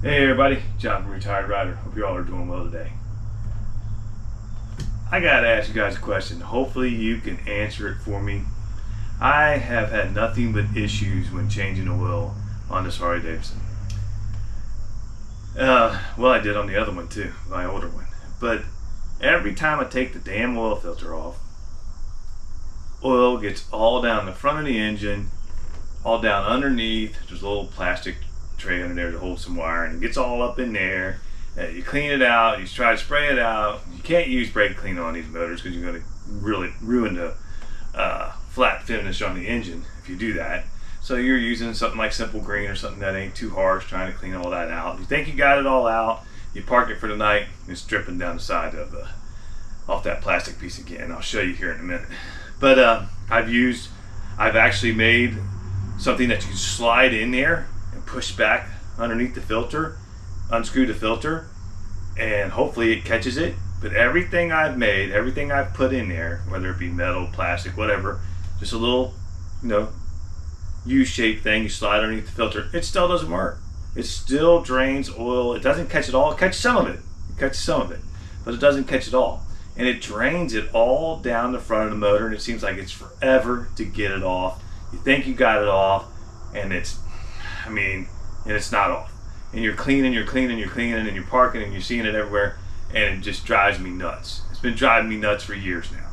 Hey everybody, John from Retired Rider. Hope you all are doing well today. I gotta ask you guys a question. Hopefully you can answer it for me. I have had nothing but issues when changing oil on this Harley Davidson. Well, I did on the other one too, my older one. But every time I take the damn oil filter off, oil gets all down the front of the engine, all down underneath. There's a little plastic tray under there to hold some wire, and it gets all up in there. You clean it out, you try to spray it out. You can't use brake cleaner on these motors because you're going to really ruin the flat finish on the engine if you do that. So you're using something like Simple Green or something that ain't too harsh, trying to clean all that out. You think you got it all out, you park it for the night, and it's dripping down the side of off that plastic piece again. I'll show you here in a minute. But I've actually made something that you can slide in there and push back underneath the filter, unscrew the filter, and hopefully it catches it. But everything I've made, everything I've put in there, whether it be metal, plastic, whatever, just a little, U-shaped thing you slide underneath the filter, it still doesn't work. It still drains oil. It doesn't catch it all. It catches some of it. It catches some of it, but it doesn't catch it all. And it drains it all down the front of the motor, and it seems like it's forever to get it off. You think you got it off, and it's not off. And you're cleaning, and you're parking, and you're seeing it everywhere, and it just drives me nuts. It's been driving me nuts for years now.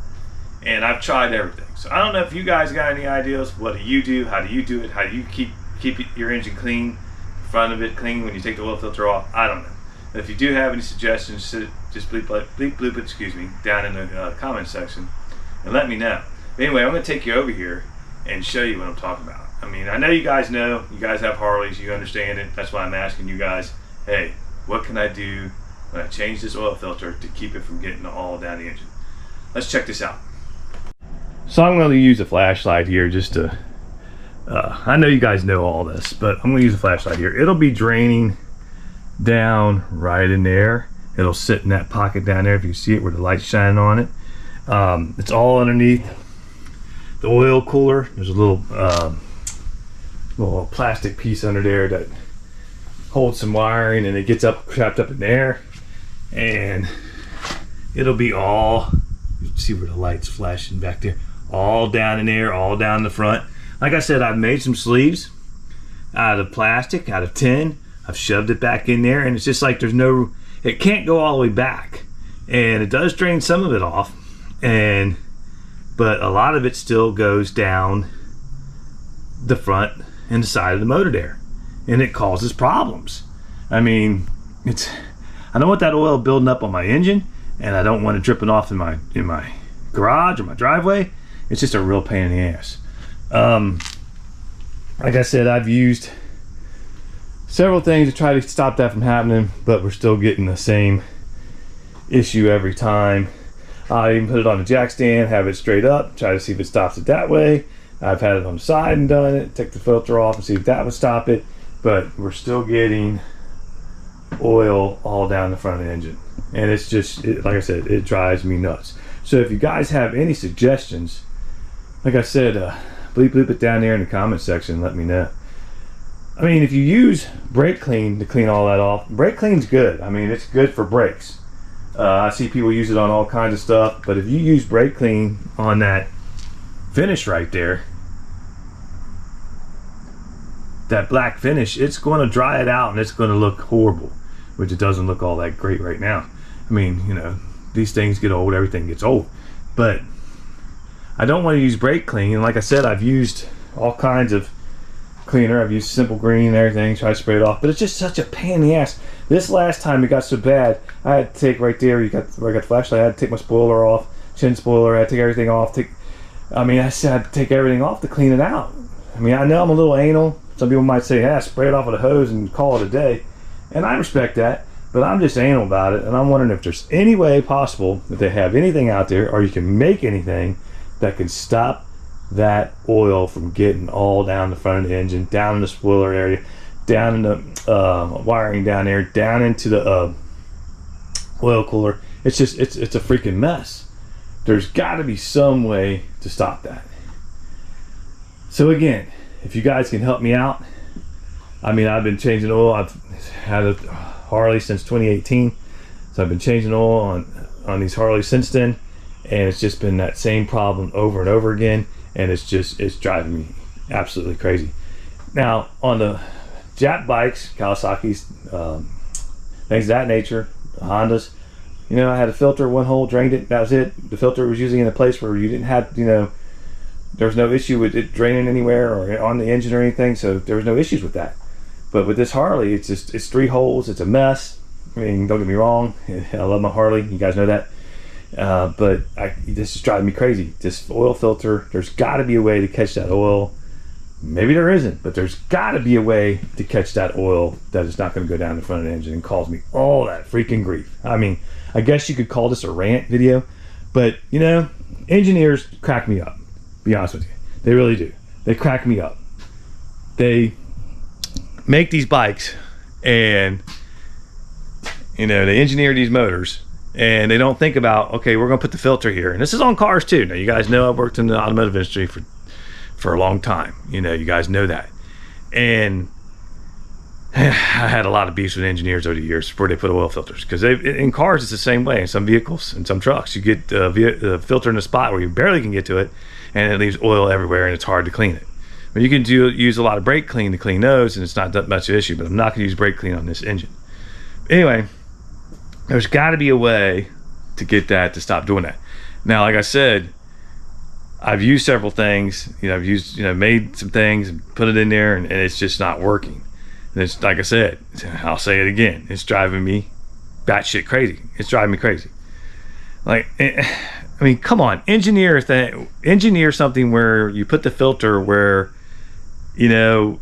And I've tried everything. So I don't know if you guys got any ideas. What do you do? How do you do it? How do you keep your engine clean, the front of it clean when you take the oil filter off? I don't know. But if you do have any suggestions, just bleep it, down in the comment section and let me know. But anyway, I'm going to take you over here and show you what I'm talking about. I know you guys know. You guys have Harleys. You understand it. That's why I'm asking you guys, hey, what can I do when I change this oil filter to keep it from getting all down the engine? Let's check this out. So I'm going to use a flashlight here just to, I know you guys know all this, but I'm going to use a flashlight here. It'll be draining down right in there. It'll sit in that pocket down there if you see it where the light's shining on it. It's all underneath the oil cooler. There's a little plastic piece under there that holds some wiring, and it gets trapped up in there, and it'll be all, you see where the light's flashing back there, all down in there, all down the front. Like I said, I've made some sleeves out of plastic, out of tin. I've shoved it back in there, and it's just like it can't go all the way back, and it does drain some of it off, but a lot of it still goes down the front and the side of the motor there, and it causes problems. I don't want that oil building up on my engine, and I don't want it dripping off in my garage or my driveway. It's just a real pain in the ass. Like I said, I've used several things to try to stop that from happening, but we're still getting the same issue every time. I even put it on the jack stand, have it straight up, try to see if it stops it that way. I've had it on the side and done it, take the filter off and see if that would stop it, but we're still getting oil all down the front of the engine, and it's just, like I said, it drives me nuts. So if you guys have any suggestions, like I said, bleep it down there in the comment section and let me know. If you use brake clean to clean all that off, brake clean's good. It's good for brakes. I see people use it on all kinds of stuff, but if you use brake clean on that finish right there, that black finish, it's going to dry it out and it's going to look horrible, which it doesn't look all that great right now. These things get old, everything gets old, but I don't want to use brake clean. And like I said, I've used all kinds of cleaner. I've used Simple Green and everything, try to spray it off, but it's just such a pain in the ass. This last time it got so bad, I had to take right there, where I got the flashlight, I had to take my spoiler off, chin spoiler, I had to take everything off. I had to take everything off to clean it out. I know I'm a little anal. Some people might say, spray it off with a hose and call it a day. And I respect that, but I'm just anal about it. And I'm wondering if there's any way possible that they have anything out there, or you can make anything that can stop that oil from getting all down the front of the engine, down in the spoiler area, down in the wiring down there, down into the oil cooler. It's a freaking mess. There's got to be some way to stop that. So again, if you guys can help me out, I mean, I've been changing oil. I've had a Harley since 2018, so I've been changing oil on these Harleys since then, and it's just been that same problem over and over again, and it's driving me absolutely crazy. Now on the Jap bikes, Kawasaki's, things of that nature, the Hondas, you know, I had a filter, one hole, drained it, that was it. The filter was usually in a place where you didn't have, you know, there was no issue with it draining anywhere or on the engine or anything, so there was no issues with that. But with this Harley, it's 3 holes, it's a mess. I mean, don't get me wrong, I love my Harley, you guys know that. But this is driving me crazy. This oil filter, there's got to be a way to catch that oil. Maybe there isn't, but there's got to be a way to catch that oil that is not going to go down the front of the engine and cause me all that freaking grief. I mean, I guess you could call this a rant video, but you know, engineers crack me up. Be honest with you, they really do. They crack me up. They make these bikes, and you know, they engineer these motors, and they don't think about, okay, we're going to put the filter here, and this is on cars too. Now, you guys know I've worked in the automotive industry for a long time. You know, you guys know that. And I had a lot of beefs with engineers over the years where they put oil filters, because in cars it's the same way. In some vehicles, in some trucks, you get the filter in a spot where you barely can get to it, and it leaves oil everywhere, and it's hard to clean it. But you can use a lot of brake clean to clean those, and it's not that much of an issue. But I'm not going to use brake clean on this engine. Anyway, there's got to be a way to get that to stop doing that. Now, like I said, I've used several things. You know, I've used, you know, made some things and put it in there, and it's just not working. And it's, like I said, I'll say it again, it's driving me batshit crazy. It's driving me crazy. Like, I mean, come on, engineer something where you put the filter where, you know,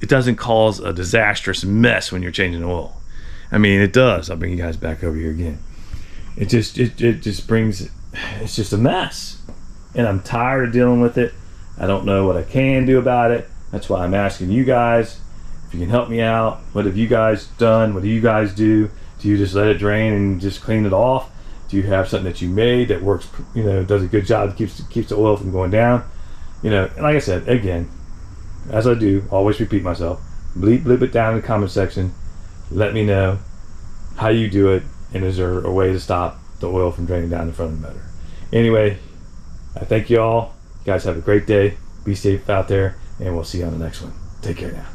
it doesn't cause a disastrous mess when you're changing oil. I mean, it does. I'll bring you guys back over here again. It just brings, it's just a mess. And I'm tired of dealing with it. I don't know what I can do about it. That's why I'm asking you guys if you can help me out. What have you guys done? What do you guys do? Do you just let it drain and just clean it off? Do you have something that you made that works, you know, does a good job, keeps the oil from going down? You know, and like I said, again, as I do, always repeat myself, bleep it down in the comment section. Let me know how you do it, and is there a way to stop the oil from draining down the front of the motor? Anyway, I thank you all. You guys have a great day. Be safe out there, and we'll see you on the next one. Take care now.